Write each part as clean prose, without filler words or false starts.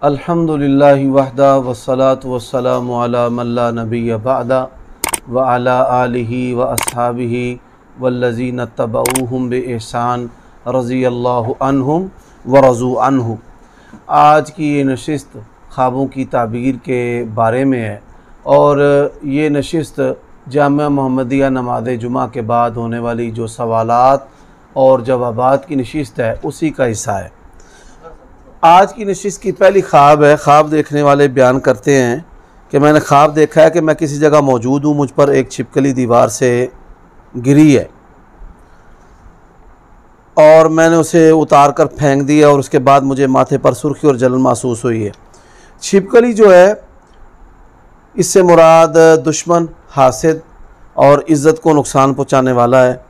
अल्हम्दुलिल्लाहि वहदा वस्सलातु वस्सलामु अला मन ला नबिय्य बअदा व अला आलिहि व अस्हाबिहि वल्लज़ीना तबऊहुम बिइहसान रज़ियल्लाहु अन्हुम व रज़ू अन्हु। आज की ये नशिस्त ख्वाबों की ताबीर के बारे में है और ये नशिस्त जामिया मोहम्मदिया नमाज़ जुमा के बाद होने वाली जो सवालात और जवाबात की नशिस्त है उसी का हिस्सा है। आज की नशिस्त की पहली ख्वाब है। ख्वाब देखने वाले बयान करते हैं कि मैंने ख्वाब देखा है कि मैं किसी जगह मौजूद हूँ, मुझ पर एक छिपकली दीवार से गिरी है और मैंने उसे उतार कर फेंक दिया और उसके बाद मुझे माथे पर सुर्खी और जलन महसूस हुई है। छिपकली जो है इससे मुराद दुश्मन, हासिद और इज़्ज़त को नुकसान पहुँचाने वाला है।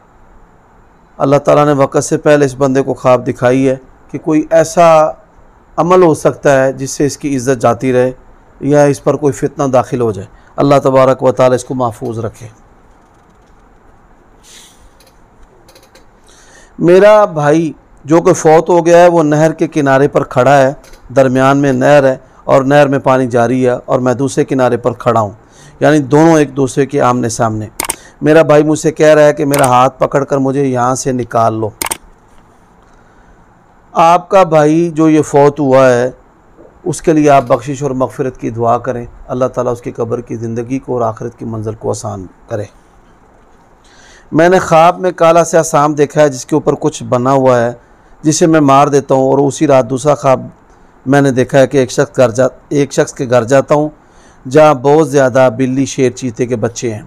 अल्लाह ताला ने वक़्त से पहले इस बंदे को ख्वाब दिखाई है कि कोई ऐसा अमल हो सकता है जिससे इसकी इज़्ज़त जाती रहे या इस पर कोई फितना दाखिल हो जाए। अल्लाह तबारक व तआला इसको महफूज रखे। मेरा भाई जो कि फ़ौत हो गया है वो नहर के किनारे पर खड़ा है, दरमियान में नहर है और नहर में पानी जारी है और मैं दूसरे किनारे पर खड़ा हूँ, यानी दोनों एक दूसरे के आमने सामने। मेरा भाई मुझसे कह रहा है कि मेरा हाथ पकड़कर मुझे यहाँ से निकाल लो। आपका भाई जो ये फ़ौत हुआ है उसके लिए आप बख्शिश और मग़फ़िरत की दुआ करें। अल्लाह ताला उसकी कब्र की ज़िंदगी को और आखिरत की मंज़िल को आसान करे। मैंने ख्वाब में काला सा सांप देखा है जिसके ऊपर कुछ बना हुआ है जिसे मैं मार देता हूँ, और उसी रात दूसरा ख्वाब मैंने देखा है कि एक शख्स के घर जाता हूँ जहाँ बहुत ज़्यादा बिल्ली, शेर, चीते के बच्चे हैं।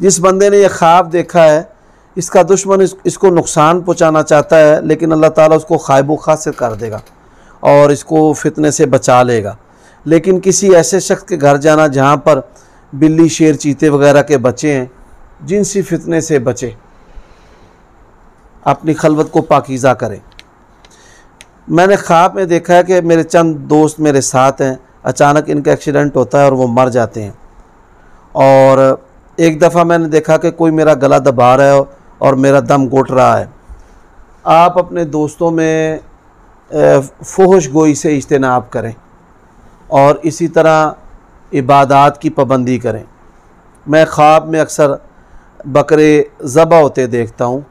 जिस बंदे ने यह ख्वाब देखा है इसका दुश्मन इसको नुकसान पहुंचाना चाहता है, लेकिन अल्लाह ताला उसको ख़ाइब खासिर कर देगा और इसको फितने से बचा लेगा। लेकिन किसी ऐसे शख्स के घर जाना जहां पर बिल्ली, शेर, चीते वगैरह के बच्चे हैं, जिनसी फितने से बचे, अपनी खलवत को पाकीज़ा करें। मैंने ख्वाब में देखा है कि मेरे चंद दोस्त मेरे साथ हैं, अचानक इनका एक्सीडेंट होता है और वो मर जाते हैं। और एक दफ़ा मैंने देखा कि कोई मेरा गला दबा रहा है और मेरा दम घुट रहा है। आप अपने दोस्तों में फुहश गोई से इज्तनाब करें और इसी तरह इबादात की पाबंदी करें। मैं ख्वाब में अक्सर बकरे ज़बह होते देखता हूँ।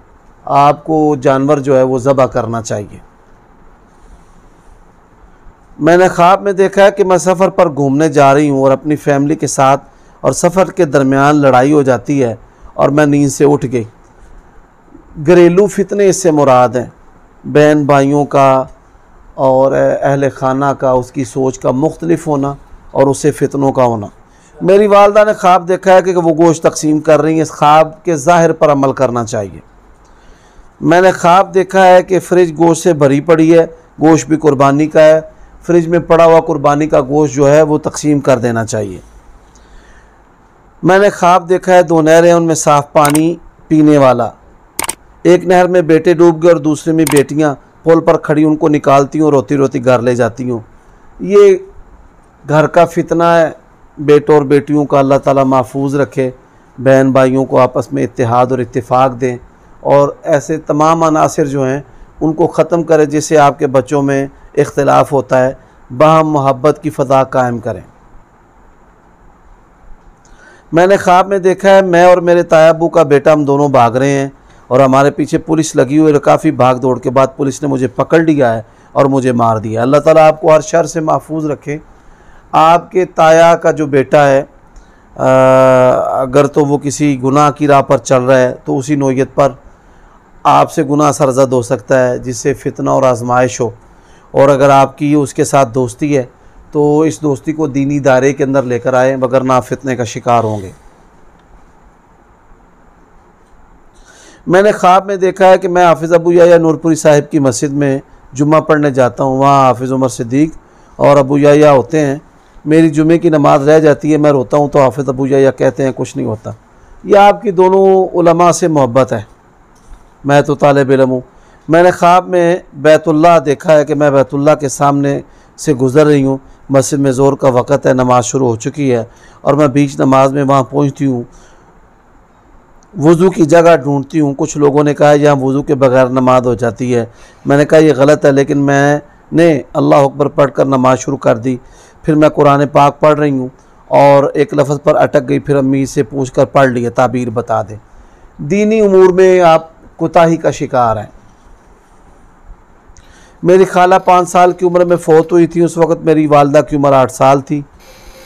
आपको जानवर जो है वो ज़बह करना चाहिए। मैंने ख्वाब में देखा है कि मैं सफ़र पर घूमने जा रही हूँ और अपनी फैमिली के साथ, और सफ़र के दरमियान लड़ाई हो जाती है और मैं नींद से उठ गई। घरेलू फितने इससे मुराद हैं, बहन भाइयों का और अहले खाना का, उसकी सोच का मुख्तलिफ होना और उससे फितनों का होना। मेरी वालदा ने ख्वाब देखा है कि वो गोश्त तकसीम कर रही हैं। इस ख्वाब के ज़ाहिर पर अमल करना चाहिए। मैंने ख्वाब देखा है कि फ़्रिज गोश्त से भरी पड़ी है, गोश्त भी कुर्बानी का है। फ्रिज में पड़ा हुआ कुर्बानी का गोश्त जो है वो तकसीम कर देना चाहिए। मैंने ख्वाब देखा है दो नहरें, उनमें साफ़ पानी पीने वाला। एक नहर में बेटे डूब गए और दूसरे में बेटियां पुल पर खड़ी उनको निकालती हूँ, रोती रोती घर ले जाती हूँ। ये घर का फितना है। बेटों और बेटियों का अल्लाह ताला महफूज रखे, बहन भाइयों को आपस में इत्तेहाद और इत्तेफाक दें और ऐसे तमाम अनासिर जो हैं उनको ख़त्म करें जिससे आपके बच्चों में इख्तिलाफ़ होता है। बाहम मोहब्बत की फ़ज़ा कायम करें। मैंने ख्वाब में देखा है मैं और मेरे तायाबू का बेटा, हम दोनों भाग रहे हैं और हमारे पीछे पुलिस लगी हुई है। काफ़ी भाग दौड़ के बाद पुलिस ने मुझे पकड़ लिया है और मुझे मार दिया। अल्लाह ताला आपको हर शर से महफूज रखे। आपके ताया का जो बेटा है अगर तो वो किसी गुनाह की राह पर चल रहा है तो उसी नौयत पर आपसे गुनाह सरज़द हो सकता है जिससे फितना और आजमाइश हो। और अगर आपकी उसके साथ दोस्ती है तो इस दोस्ती को दीनी दायरे के अंदर लेकर आए, वगरना फितने का शिकार होंगे। मैंने ख्वाब में देखा है कि मैं हाफिज़ अबू याह्या नूरपुरी साहिब की मस्जिद में जुम्मा पढ़ने जाता हूँ। वहाँ हाफिज़ उमर सिद्दीक और अबू याह्या होते हैं। मेरी जुमे की नमाज़ रह जाती है, मैं रोता हूँ तो हाफिज़ अबू याह्या कहते हैं कुछ नहीं होता। यह आपकी दोनों उलमा से मोहब्बत है। मैं तो तालिब इल्म हूँ। मैंने ख्वाब में बैतुल्लाह देखा है कि मैं बैतुल्लाह के सामने से गुज़र रही हूँ। मस्जिद में ज़ोर का वक़्त है, नमाज़ शुरू हो चुकी है और मैं बीच नमाज में वहाँ पहुँचती हूँ। वज़ू की जगह ढूंढती हूँ। कुछ लोगों ने कहा है यहाँ वज़ू के बगैर नमाज हो जाती है। मैंने कहा ये गलत है, लेकिन मैं ने अल्लाह अकबर पढ़ कर नमाज़ शुरू कर दी। फिर मैं कुरान पाक पढ़ रही हूँ और एक लफ्ज़ पर अटक गई, फिर अम्मी से पूछ कर पढ़ लिया, ताबीर बता दें। दीनी उमूर में आप कोताही का शिकार हैं। मेरी खाला 5 साल की उम्र में फ़ौत हुई थी। उस वक़्त मेरी वालदा की उम्र 8 साल थी।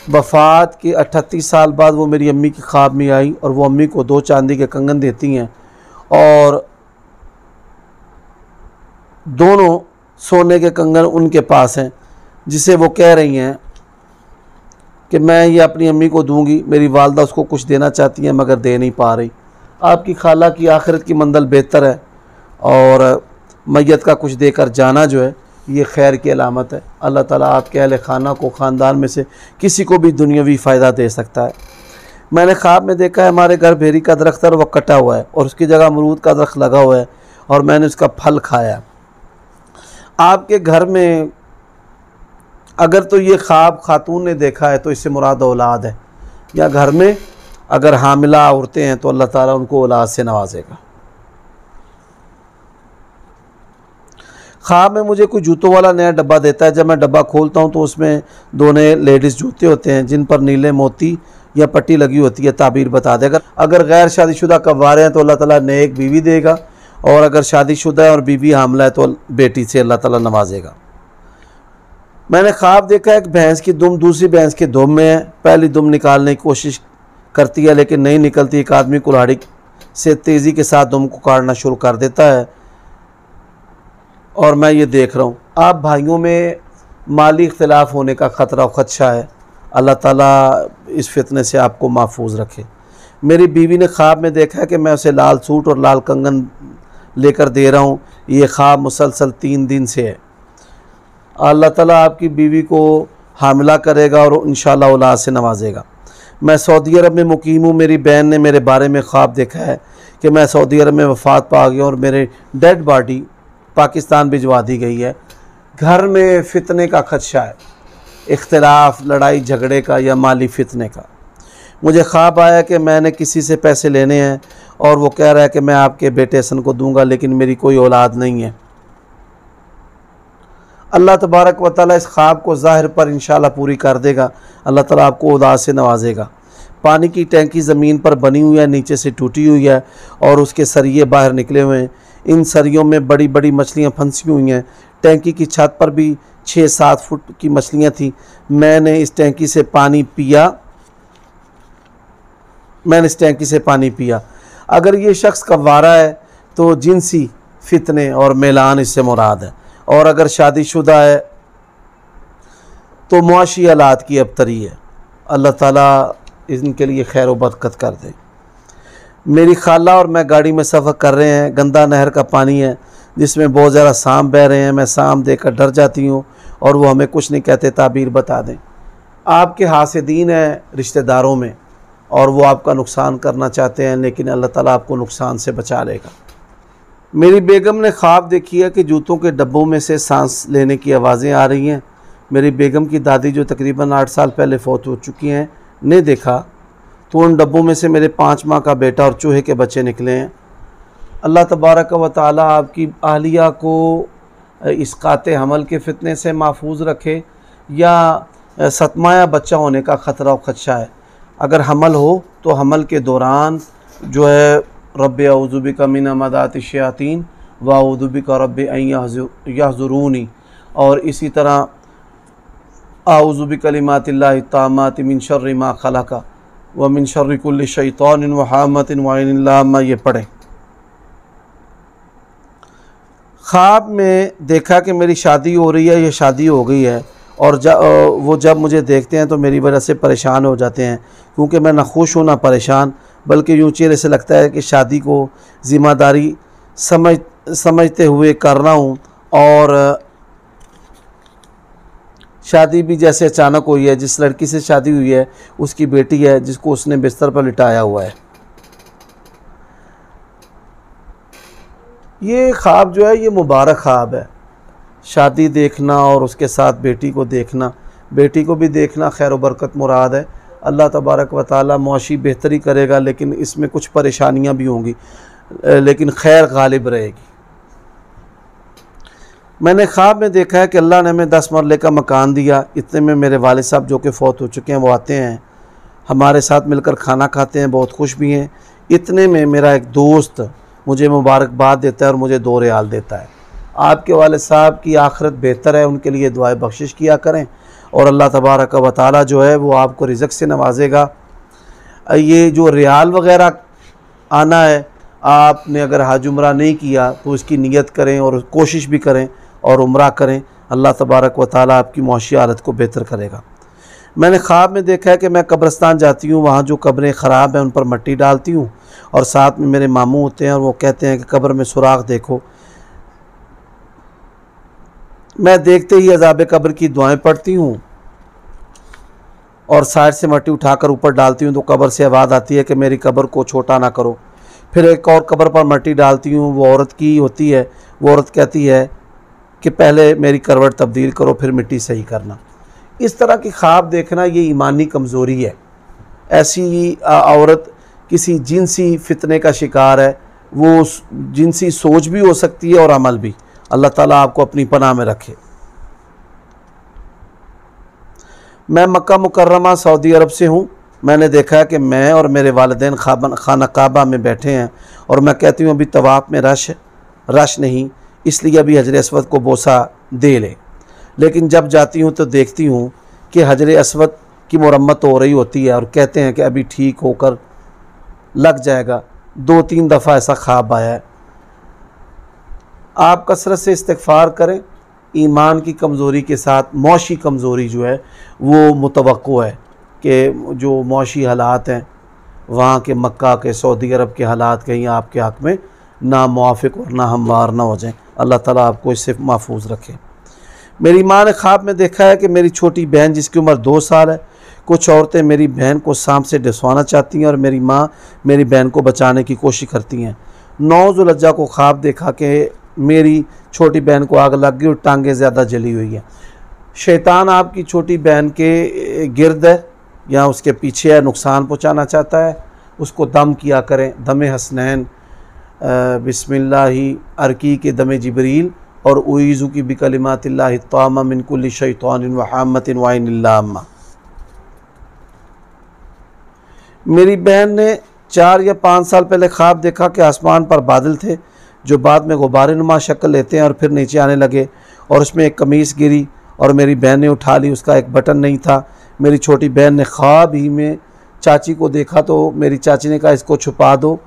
वफ़ात के 38 साल बाद वो मेरी अम्मी की ख्वाब में आई और वो अम्मी को 2 चांदी के कंगन देती हैं और दोनों सोने के कंगन उनके पास हैं, जिसे वो कह रही हैं कि मैं ये अपनी अम्मी को दूंगी। मेरी वालदा उसको कुछ देना चाहती हैं मगर दे नहीं पा रही। आपकी खाला की आखिरत की मंजिल बेहतर है और मैयत का कुछ देकर जाना जो है ये खैर की अलामत है। अल्लाह ताला आपके अहले खाना को, ख़ानदान में से किसी को भी दुनियावी फ़ायदा दे सकता है। मैंने ख्वाब में देखा है हमारे घर भेरी का दरख्त है, वह कटा हुआ है और उसकी जगह अमरूद का दरख्त लगा हुआ है और मैंने उसका फल खाया। आपके घर में अगर तो ये ख्वाब खातून ने देखा है तो इससे मुराद औलाद है, या घर में अगर हामिला औरतें हैं तो अल्लाह ताला उनको औलाद से नवाजेगा। ख्वाब में मुझे कोई जूतों वाला नया डब्बा देता है। जब मैं डब्बा खोलता हूँ तो उसमें 2 नए लेडीज़ जूते होते हैं जिन पर नीले मोती या पट्टी लगी होती है। ताबीर बता देगा। अगर गैर शादीशुदा कव्वारे हैं तो अल्लाह ताला नेक बीवी देगा, और अगर शादीशुदा है और बीवी हामला है तो बेटी से अल्लाह ताला नवाजेगा। मैंने ख्वाब देखा एक भैंस की दुम दूसरी भैंस के दुम में है। पहली दुम निकालने की कोशिश करती है लेकिन नहीं निकलती। एक आदमी कुल्हाड़ी से तेज़ी के साथ दुम को काटना शुरू कर देता है और मैं ये देख रहा हूँ। आप भाइयों में माली इख्तिलाफ होने का ख़तरा और ख़दशा है। अल्लाह ताला इस फितने से आपको महफूज रखे। मेरी बीवी ने ख्वाब में देखा है कि मैं उसे लाल सूट और लाल कंगन लेकर दे रहा हूँ। ये ख्वाब मुसलसल 3 दिन से है। अल्लाह ताला आपकी बीवी को हामिला करेगा और इंशाअल्लाह औलाद से नवाजेगा। मैं सऊदी अरब में मुकीम हूँ। मेरी बहन ने मेरे बारे में ख्वाब देखा है कि मैं सऊदी अरब में वफ़ात पा गया और मेरे डेड बॉडी पाकिस्तान भिजवा दी गई है। घर में फितने का खदशा है, इख्तिलाफ, लड़ाई झगड़े का या माली फितने का। मुझे ख्वाब आया कि मैंने किसी से पैसे लेने हैं और वो कह रहा है कि मैं आपके बेटे हसन को दूंगा लेकिन मेरी कोई औलाद नहीं है। अल्लाह तबारक व तआला इस ख्वाब को ज़ाहिर पर इंशाअल्लाह पूरी कर देगा। अल्लाह ताला आपको औलाद से नवाजेगा। पानी की टैंकी ज़मीन पर बनी हुई है, नीचे से टूटी हुई है और उसके सरिये बाहर निकले हुए हैं। इन सरियों में बड़ी बड़ी मछलियाँ फंसी हुई हैं। टैंकी की छत पर भी 6-7 फुट की मछलियाँ थीं। मैंने इस टैंकी से पानी पिया। अगर ये शख्स कव्वारा है तो जिनसी फितने और मेलान इससे मुराद है, और अगर शादीशुदा है तो मुआशी हालात की अबतरी है। अल्लाह ताला इनके लिए खैर व बरकत कर दे। मेरी खाला और मैं गाड़ी में सफ़र कर रहे हैं। गंदा नहर का पानी है जिसमें बहुत ज़्यादा सांप बह रहे हैं। मैं सांप देखकर डर जाती हूँ और वो हमें कुछ नहीं कहते। ताबीर बता दें। आपके हासिदीन हैं रिश्तेदारों में और वो आपका नुकसान करना चाहते हैं, लेकिन अल्लाह ताला आपको नुकसान से बचा लेगा। मेरी बेगम ने ख्वाब देखी है कि जूतों के डब्बों में से सांस लेने की आवाज़ें आ रही हैं। मेरी बेगम की दादी जो तकरीबन 8 साल पहले फ़ौत हो चुकी हैं ने देखा तो उन डब्बों में से मेरे 5 माह का बेटा और चूहे के बच्चे निकले हैं। अल्लाह तबारक व तआला आपकी आहलिया को इसकाते हमल के फितने से महफूज रखे, या सतमाया बच्चा होने का ख़तरा और ख़दशा है। अगर हमल हो तो हमल के दौरान जो है रब्बे औज़ु बिका मिन हमाज़ातिश शयातीन व औज़ु बिका रब्बे अन यहज़ुरूनी, और इसी तरह औज़ु बिकलिमातिल्लाहि ताम्माति मिन शर्रि मा खलक़ व मिन शर्रि कुल्लि शैतानिन व हामतिन व ऐनिन लाम्मा, ये पढ़ें। ख्वाब में देखा कि मेरी शादी हो रही है, ये शादी हो गई है, और वो जब मुझे देखते हैं तो मेरी वजह से परेशान हो जाते हैं, क्योंकि मैं ना खुश हूँ ना परेशान, बल्कि यूँ चेहरे से लगता है कि शादी को ज़िम्मेदारी समझते हुए कर रहा हूँ, और शादी भी जैसे अचानक हुई है। जिस लड़की से शादी हुई है उसकी बेटी है जिसको उसने बिस्तर पर लिटाया हुआ है। ये ख्वाब जो है ये मुबारक ख्वाब है। शादी देखना और उसके साथ बेटी को देखना, बेटी को भी देखना खैर व बरकत मुराद है। अल्लाह तबारक व तआला मुआशी बेहतरी करेगा, लेकिन इसमें कुछ परेशानियां भी होंगी, लेकिन खैर गालिब रहेगी। मैंने ख्वाब में देखा है कि अल्लाह ने हमें 10 मरले का मकान दिया। इतने में मेरे वालिद साहब जो कि फ़ौत हो चुके हैं वो आते हैं, हमारे साथ मिलकर खाना खाते हैं, बहुत खुश भी हैं। इतने में मेरा एक दोस्त मुझे मुबारकबाद देता है और मुझे 2 रियाल देता है। आपके वालिद साहब की आखिरत बेहतर है, उनके लिए दुआए बख्शिश किया करें और अल्लाह तबारक व तआला जो है वो आपको रिज़्क़ से नवाजेगा। ये जो रियाल वग़ैरह आना है, आपने अगर हज उम्रा नहीं किया तो इसकी नीयत करें और कोशिश भी करें और उम्रा करें। अल्लाह तबारक व तआला आपकी मुआशी हालत को बेहतर करेगा। मैंने ख्वाब में देखा है कि मैं कब्रिस्तान जाती हूँ, वहाँ जो कब्रें ख़राब हैं उन पर मिट्टी डालती हूँ और साथ में मेरे मामू होते हैं और वो कहते हैं कि कब्र में सुराख देखो। मैं देखते ही अज़ाब कब्र की दुआएं पढ़ती हूँ और साइड से मिट्टी उठाकर ऊपर डालती हूँ तो कब्र से आवाज़ आती है कि मेरी कब्र को छोटा ना करो। फिर एक और कब्र पर मिट्टी डालती हूँ, वो औरत की होती है। वो औरत कहती है कि पहले मेरी करवट तब्दील करो फिर मिट्टी सही करना। इस तरह की ख्वाब देखना ये ईमानी कमज़ोरी है। ऐसी औरत किसी जिनसी फितने का शिकार है, वो जिनसी सोच भी हो सकती है और अमल भी। अल्लाह ताला आपको अपनी पनाह में रखे। मैं मक्का मुकर्रमा सऊदी अरब से हूँ। मैंने देखा है कि मैं और मेरे वालिदैन खाना काबा में बैठे हैं और मैं कहती हूँ अभी तवाफ़ में रश नहीं, इसलिए अभी हजर अस्वद को बोसा दे ले। लेकिन जब जाती हूँ तो देखती हूँ कि हजर अस्वद की मुरम्मत हो रही होती है और कहते हैं कि अभी ठीक होकर लग जाएगा। 2-3 दफ़ा ऐसा ख्वाब आया है। आप कसरत से इस्तिग़फ़ार करें। ईमान की कमज़ोरी के साथ मौशी कमज़ोरी जो है वो मुतवक्को है कि जो मौशी हालात हैं वहाँ के मक्का के सऊदी अरब के हालात कहीं आपके हक़ में ना मुआफ़िक और ना हमवार ना हो जाएं। अल्लाह ताला आपको इससे महफूज रखे। मेरी माँ ने ख्वाब में देखा है कि मेरी छोटी बहन जिसकी उम्र 2 साल है, कुछ औरतें मेरी बहन को सांप से डसवाना चाहती हैं और मेरी माँ मेरी बहन को बचाने की कोशिश करती हैं। 9 ज़ुल्हिज्जा को ख्वाब देखा कि मेरी छोटी बहन को आग लग गई और टांगें ज़्यादा जली हुई हैं। शैतान आपकी छोटी बहन के गिर्द है या उसके पीछे है, नुकसान पहुँचाना चाहता है। उसको दम किया करें, दम हसनैन, बिस्मिल्लाहि अर्की के दम जिब्रील और उईज़ु की बिकलिमातिल्लाहि ताम्मा मिन कुल्लि शैतानिन व हाम्मतिन व ऐनिल लाम्मा। मेरी बहन ने 4 या 5 साल पहले ख्वाब देखा कि आसमान पर बादल थे जो बाद में गुब्बारे नुमा शक्ल लेते हैं और फिर नीचे आने लगे और उसमें एक कमीज़ गिरी और मेरी बहन ने उठा ली। उसका एक बटन नहीं था। मेरी छोटी बहन ने ख्वाब ही में चाची को देखा तो मेरी चाची ने कहा इसको छुपा दो,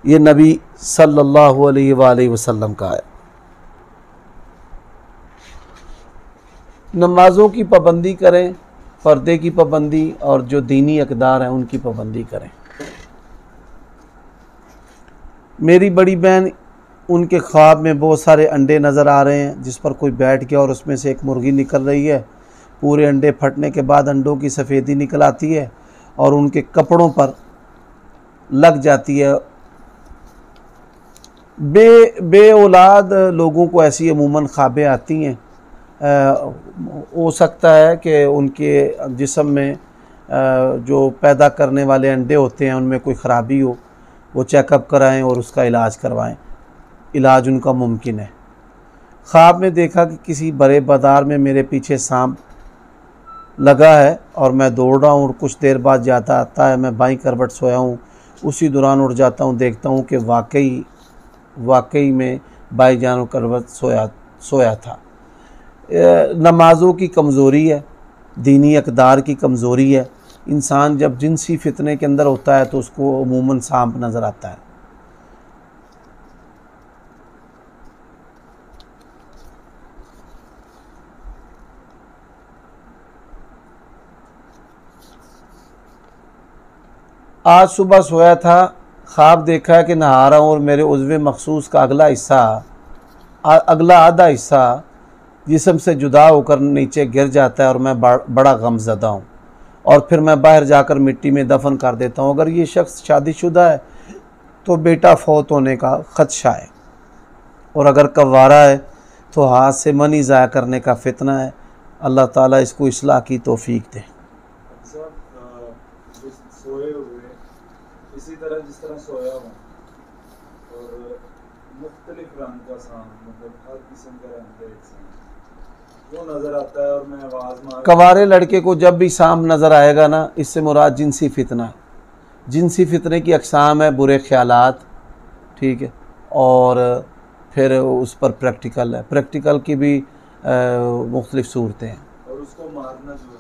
ये नबी सल्लल्लाहु अलैहि वसल्लम का है। नमाज़ों की पाबंदी करें, पर्दे की पाबंदी और जो दीनी अक़दार हैं उनकी पाबंदी करें। मेरी बड़ी बहन, उनके ख्वाब में बहुत सारे अंडे नज़र आ रहे हैं जिस पर कोई बैठ गया और उसमें से एक मुर्गी निकल रही है। पूरे अंडे फटने के बाद अंडों की सफ़ेदी निकल आती है और उनके कपड़ों पर लग जाती है। बे औलाद लोगों को ऐसी अमूमन ख्वाबें आती हैं। हो सकता है कि उनके जिस्म में जो पैदा करने वाले अंडे होते हैं उनमें कोई ख़राबी हो, वो चेकअप कराएं और उसका इलाज करवाएं। इलाज उनका मुमकिन है। ख्वाब में देखा कि किसी बड़े बाज़ार में मेरे पीछे सांप लगा है और मैं दौड़ रहा हूँ और कुछ देर बाद जाता आता है। मैं बाईं करवट सोया हूँ, उसी दौरान उठ जाता हूँ, देखता हूँ कि वाकई में बाई जानब करवट सोया था। नमाज़ों की कमज़ोरी है, दीनी अक़दार की कमज़ोरी है। इंसान जब जिनसी फितने के अंदर होता है तो उसको अमूमन सांप नज़र आता है। आज सुबह सोया था, ख्वाब देखा है कि नहा रहा हूँ और मेरे उज़्व मखसूस का अगला आधा हिस्सा जिस्म से जुदा होकर नीचे गिर जाता है और मैं बड़ा गमज़दा हूँ और फिर मैं बाहर जाकर मिट्टी में दफन कर देता हूँ। अगर ये शख्स शादीशुदा है तो बेटा फौत होने का ख़दशा है और अगर कव्वारा है तो हाथ से मनी ज़ाया करने का फितना है। अल्लाह ताला इसको इस्लाह की तौफीक दे। सोए हुए इसी तरह जिस तरह सोया हूँ और मुख्तलिफ रंग का सांप, मतलब हर किस्म का रंग का एक सांप वो नजर आता है और मैं आवाज मार कवारे लड़के को जब भी सांप नज़र आएगा ना, इससे मुराद जिनसी फितना है। जिनसी फितने की अक़साम है बुरे ख्यालात, ठीक है, और फिर उस पर प्रैक्टिकल है, प्रैक्टिकल की भी मुख्तलिफ़ सूरतें हैं। और उसको मारना जो है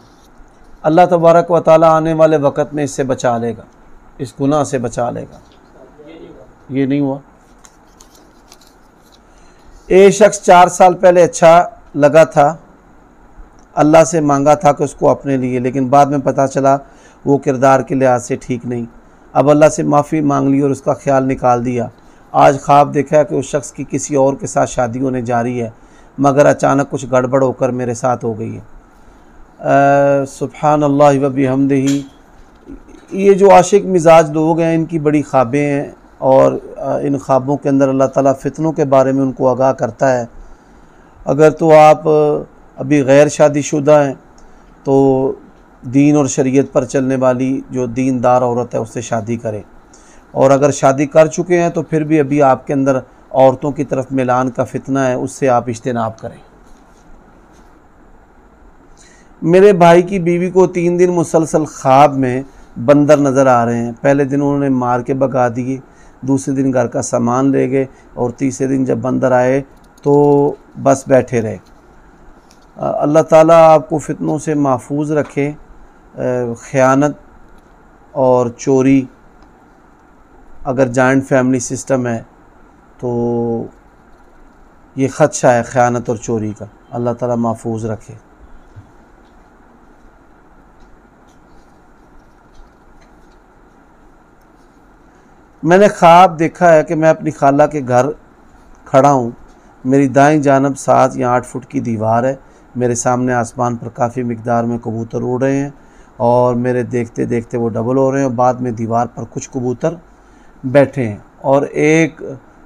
अल्लाह तबारक व तआला आने वाले वक़्त में इससे बचा लेगा, इस गुनाह से बचा लेगा। ये नहीं हुआ। एक शख्स 4 साल पहले अच्छा लगा था, अल्लाह से मांगा था कि उसको अपने लिए, लेकिन बाद में पता चला वो किरदार के लिहाज से ठीक नहीं। अब अल्लाह से माफ़ी मांग ली और उसका ख्याल निकाल दिया। आज ख्वाब देखा है कि उस शख्स की किसी और के साथ शादी होने जा रही है, मगर अचानक कुछ गड़बड़ होकर मेरे साथ हो गई है। सुब्हान अल्लाह व बिहम्दिही। ये जो आशिक मिजाज लोग हैं, इनकी बड़ी ख्वाबें हैं और इन ख्वाबों के अंदर अल्लाह ताला फितनों के बारे में उनको आगाह करता है। अगर तो आप अभी गैर शादीशुदा हैं तो दीन और शरीयत पर चलने वाली जो दीनदार औरत है उससे शादी करें, और अगर शादी कर चुके हैं तो फिर भी अभी आपके अंदर औरतों की तरफ मिलान का फितना है, उससे आप इज्तिनाब करें। मेरे भाई की बीवी को 3 दिन मुसलसल ख्वाब में बंदर नज़र आ रहे हैं। पहले दिन उन्होंने मार के भगा दिए, दूसरे दिन घर का सामान ले गए, और तीसरे दिन जब बंदर आए तो बस बैठे रहे। अल्लाह ताला आपको फितनों से महफूज रखे। ख़यानत और चोरी, अगर जॉइंट फैमिली सिस्टम है तो ये ख़दशा है ख़यानत और चोरी का। अल्लाह ताला महफूज रखे। मैंने ख्वाब देखा है कि मैं अपनी खाला के घर खड़ा हूँ। मेरी दाईं जानब 7 या 8 फुट की दीवार है। मेरे सामने आसमान पर काफ़ी मिकदार में कबूतर उड़ रहे हैं और मेरे देखते देखते वो डबल हो रहे हैं, और बाद में दीवार पर कुछ कबूतर बैठे हैं और एक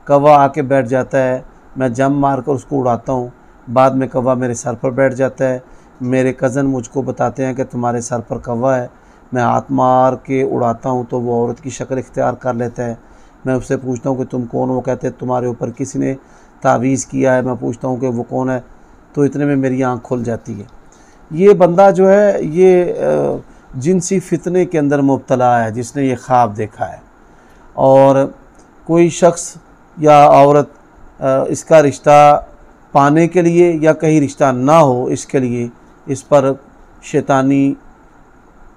कौवा आके बैठ जाता है। मैं जंप मार कर उसको उड़ाता हूँ, बाद में कौवा मेरे सर पर बैठ जाता है। मेरे कज़न मुझको बताते हैं कि तुम्हारे सर पर कौवा है। मैं हाथ मार के उड़ाता हूँ तो वो औरत की शक्ल इख्तियार कर लेता है। मैं उससे पूछता हूँ कि तुम कौन हो? वो कहते हैं तुम्हारे ऊपर किसी ने तावीज़ किया है। मैं पूछता हूँ कि वो कौन है? तो इतने में मेरी आँख खुल जाती है। ये बंदा जो है ये जिनसी फितने के अंदर मुब्तला है, जिसने ये ख्वाब देखा है। और कोई शख्स या औरत इसका रिश्ता पाने के लिए या कहीं रिश्ता ना हो इसके लिए इस पर शैतानी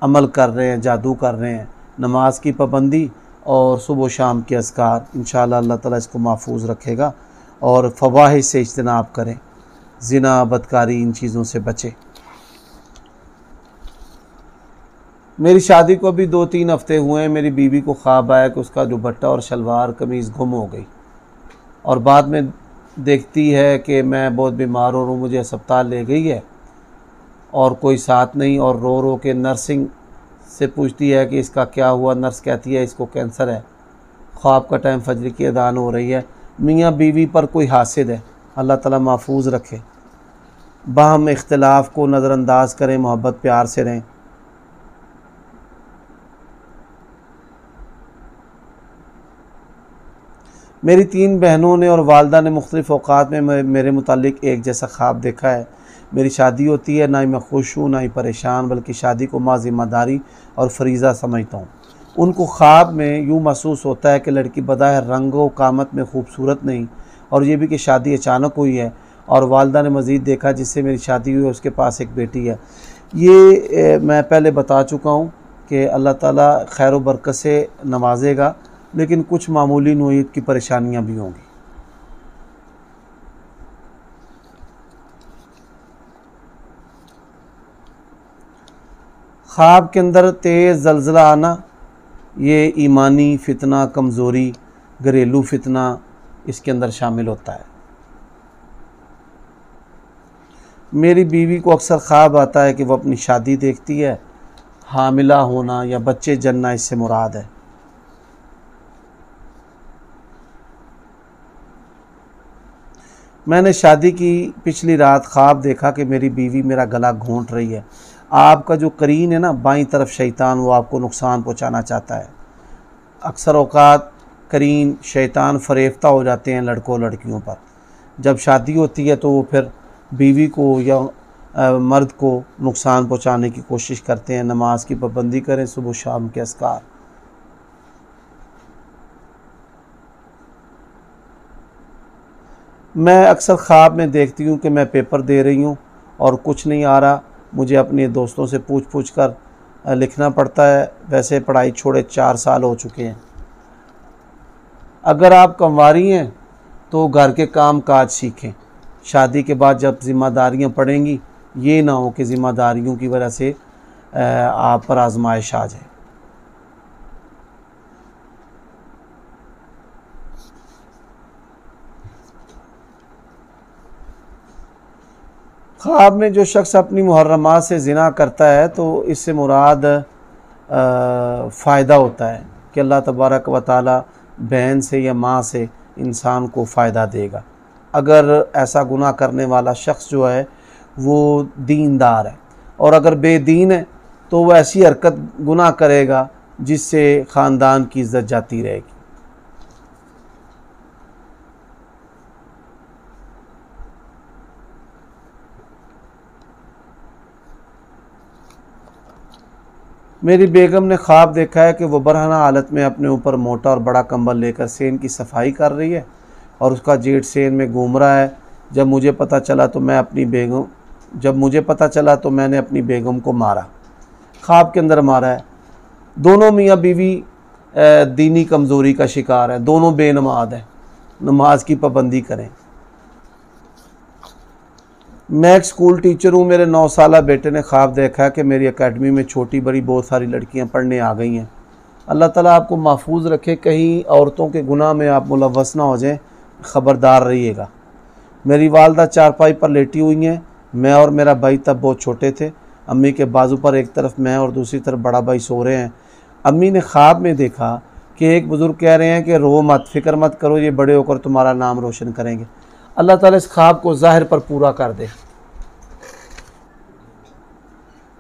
अमल कर रहे हैं, जादू कर रहे हैं। नमाज की पाबंदी और सुबह शाम के अज़कार, इंशाअल्लाह अल्लाह ताला इसको महफूज रखेगा। और फ़वाहिश से इज्तिनाब करें, ज़िना, बदकारी, इन चीज़ों से बचें। मेरी शादी को भी 2-3 हफ़्ते हुए हैं। मेरी बीवी को ख्वाब आया कि उसका दुपट्टा और शलवार कमीज़ गुम हो गई, और बाद में देखती है कि मैं बहुत बीमार हो रहा हूँ, मुझे अस्पताल ले गई है और कोई साथ नहीं, और रो रो के नर्सिंग से पूछती है कि इसका क्या हुआ। नर्स कहती है इसको कैंसर है। ख्वाब का टाइम फजर की अदान हो रही है। मियाँ बीवी पर कोई हासिद है, अल्लाह ताला महफूज रखे। बाहम इख्तिलाफ़ को नज़रअंदाज करें, मोहब्बत प्यार से रहें। मेरी 3 बहनों ने और वालदा ने मुख्तलिफ़ औक़ात में मेरे मुतालिक एक जैसा ख्वाब देखा है। मेरी शादी होती है, ना ही मैं खुश हूँ ना ही परेशान, बल्कि शादी को माँ ज़िम्मेदारी और फरीज़ा समझता हूँ। उनको ख्वाब में यूँ महसूस होता है कि लड़की बज़ाहिर रंगो कामत में खूबसूरत नहीं, और ये भी कि शादी अचानक हुई है। और वालदा ने मज़ीद देखा जिससे मेरी शादी हुई है, उसके पास एक बेटी है। ये मैं पहले बता चुका हूँ कि अल्लाह ताला खैर व बरकत से नवाजेगा, लेकिन कुछ मामूली नोयत की परेशानियाँ भी होंगी। ख्वाब के अंदर तेज़ ज़लज़ला आना, ये ईमानी फितना, कमज़ोरी, घरेलू फितना इसके अंदर शामिल होता है। मेरी बीवी को अक्सर ख्वाब आता है कि वह अपनी शादी देखती है। हामिला होना या बच्चे जन्ना इससे मुराद है। मैंने शादी की पिछली रात ख्वाब देखा कि मेरी बीवी मेरा गला घोंट रही है। आपका जो करीन है ना, बाईं तरफ शैतान, वो आपको नुकसान पहुंचाना चाहता है। अक्सर औक़ात करीन शैतान फरेफ्ता हो जाते हैं लड़कों लड़कियों पर। जब शादी होती है तो वो फिर बीवी को या मर्द को नुकसान पहुंचाने की कोशिश करते हैं। नमाज की पाबंदी करें, सुबह शाम के अस्कार। मैं अक्सर ख्वाब में देखती हूँ कि मैं पेपर दे रही हूँ और कुछ नहीं आ रहा, मुझे अपने दोस्तों से पूछ कर लिखना पड़ता है। वैसे पढ़ाई छोड़े 4 साल हो चुके हैं। अगर आप कंवारी हैं तो घर के काम काज सीखें। शादी के बाद जब ज़िम्मेदारियाँ पड़ेंगी, ये ना हो कि ज़िम्मेदारियों की वजह से आप पर आजमाइश आ जाए। ख्वाब में जो शख्स अपनी मुहर्रमात से ज़िना करता है तो इससे मुराद फ़ायदा होता है कि अल्लाह तबारक व तआला बहन से या माँ से इंसान को फ़ायदा देगा। अगर ऐसा गुनाह करने वाला शख्स जो है वो दीनदार है, और अगर बेदीन है तो वह ऐसी हरकत गुनाह करेगा जिससे ख़ानदान की इज़्ज़त जाती रहेगी। मेरी बेगम ने ख्वाब देखा है कि वो बरहना हालत में अपने ऊपर मोटा और बड़ा कंबल लेकर सेन की सफाई कर रही है और उसका जेठ सेन में घूम रहा है। जब मुझे पता चला तो मैंने अपनी बेगम को मारा। ख्वाब के अंदर मारा है। दोनों मियाँ बीवी दीनी कमज़ोरी का शिकार है, दोनों बेनमाज हैं। नमाज की पाबंदी करें। मैं एक स्कूल टीचर हूँ। मेरे 9 साला बेटे ने ख्वाब देखा है कि मेरी एकेडमी में छोटी बड़ी बहुत सारी लड़कियाँ पढ़ने आ गई हैं। अल्लाह ताला आपको महफूज रखे, कहीं औरतों के गुनाह में आप मुलव्वस ना हो जाएं, ख़बरदार रहिएगा। मेरी वालदा चारपाई पर लेटी हुई हैं। मैं और मेरा भाई तब बहुत छोटे थे। अम्मी के बाजू पर एक तरफ मैं और दूसरी तरफ बड़ा भाई सो रहे हैं। अम्मी ने ख्वाब में देखा कि एक बुज़ुर्ग कह रहे हैं कि रो मत, फ़िक्र मत करो, ये बड़े होकर तुम्हारा नाम रोशन करेंगे। अल्लाह ताला इस ख्वाब को ज़ाहिर पर पूरा कर दे।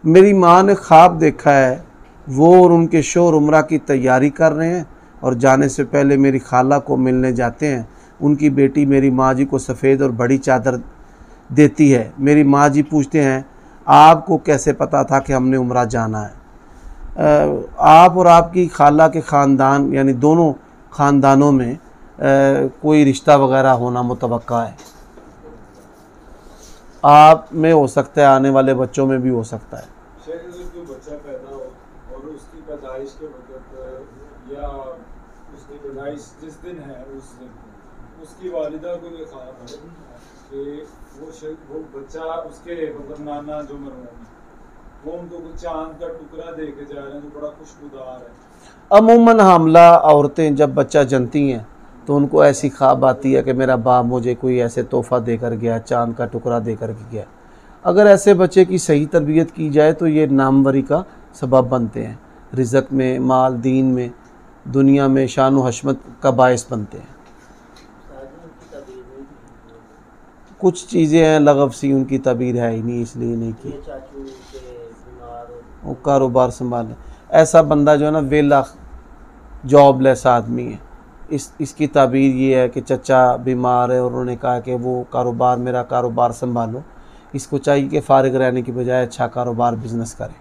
मेरी माँ ने ख्वाब देखा है वो और उनके शोहर उम्रा की तैयारी कर रहे हैं और जाने से पहले मेरी खाला को मिलने जाते हैं। उनकी बेटी मेरी माँ जी को सफ़ेद और बड़ी चादर देती है। मेरी माँ जी पूछते हैं, आपको कैसे पता था कि हमने उम्रा जाना है? आप और आपकी खाला के ख़ानदान यानी दोनों ख़ानदानों में कोई रिश्ता वगैरह होना मुतवक्का है। आप में हो सकता है, आने वाले बच्चों में भी हो सकता है। जो बच्चा पैदा हो और उसकी पैदाइश के वक्त या उसकी पैदाइश जिस दिन है उस दिन उसकी वालिदा को ये ख्वाब है कि वो बच्चा उसके मतलब नाना जो मरहूम वो उनको कुछ चांद का टुकड़ा दे के जा रहे हैं जो बड़ा खुशबूदार है। अमूमन हामला औरतें जब बच्चा जनती हैं तो उनको ऐसी ख्वाब आती है कि मेरा बाप मुझे कोई ऐसे तोहफ़ा देकर गया, चांद का टुकड़ा देकर के गया। अगर ऐसे बच्चे की सही तरबियत की जाए तो ये नामवरी का सबब बनते हैं, रिज़्क़ में, माल, दीन में, दुनिया में शान व हशमत का बायस बनते हैं। कुछ चीज़ें हैं लगव सी, उनकी तबीर है ही नहीं, इसलिए नहीं की। वो कारोबार संभालें। ऐसा बंदा जो है ना वेला जॉबलेस आदमी है, इसकी ताबीर ये है कि चचा बीमार है और उन्होंने कहा कि वो कारोबार, मेरा कारोबार संभालो। इसको चाहिए कि फारिग रहने की बजाय अच्छा कारोबार बिजनेस करे।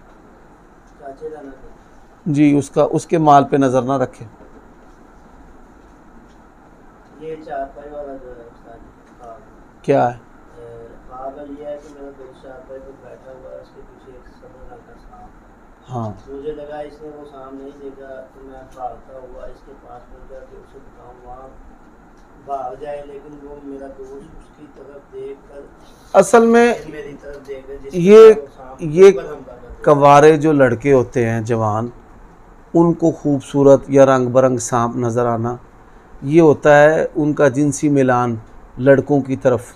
जी, उसके माल पे नज़र ना रखे। ये चारपाई वाला जो है उस्ताद क्या है? ये है कि मेरा दोस्त चारपाई पर बैठा हुआ है, उसके पीछे एक सफ़ेद रंग का सांप। हाँ, मुझे लगा इसने वो सांप नहीं देखा तो मैं भागता हुआ इसके पास पहुंच गया कि उसे बताऊँ वहाँ भाग जाए, लेकिन वो मेरा दोस्त उसकी तरफ देख कर असल में मेरी तरफ देख कर ये कवारे जो लड़के होते हैं जवान, उनको खूबसूरत या रंग बरंग सांप नज़र आना, ये होता है उनका जिनसी मिलान लड़कों की तरफ।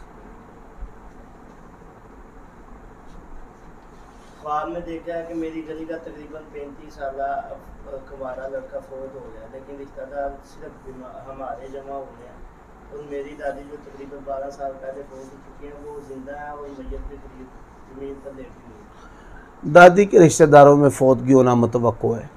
ख्वाब में देखा है कि मेरी गली का तकरीबन 35 साला कुंवारा लड़का फौत हो गया, लेकिन रिश्तेदार सिर्फ हमारे जमा हो गए हैं और मेरी दादी जो तकरीबन 12 साल पहले फौत हो चुकी हैं वो जिंदा है और मैयत के करीब ज़मीन पर लेटी हुई है। दादी के रिश्तेदारों में फौतगी होना मुतवक्को है।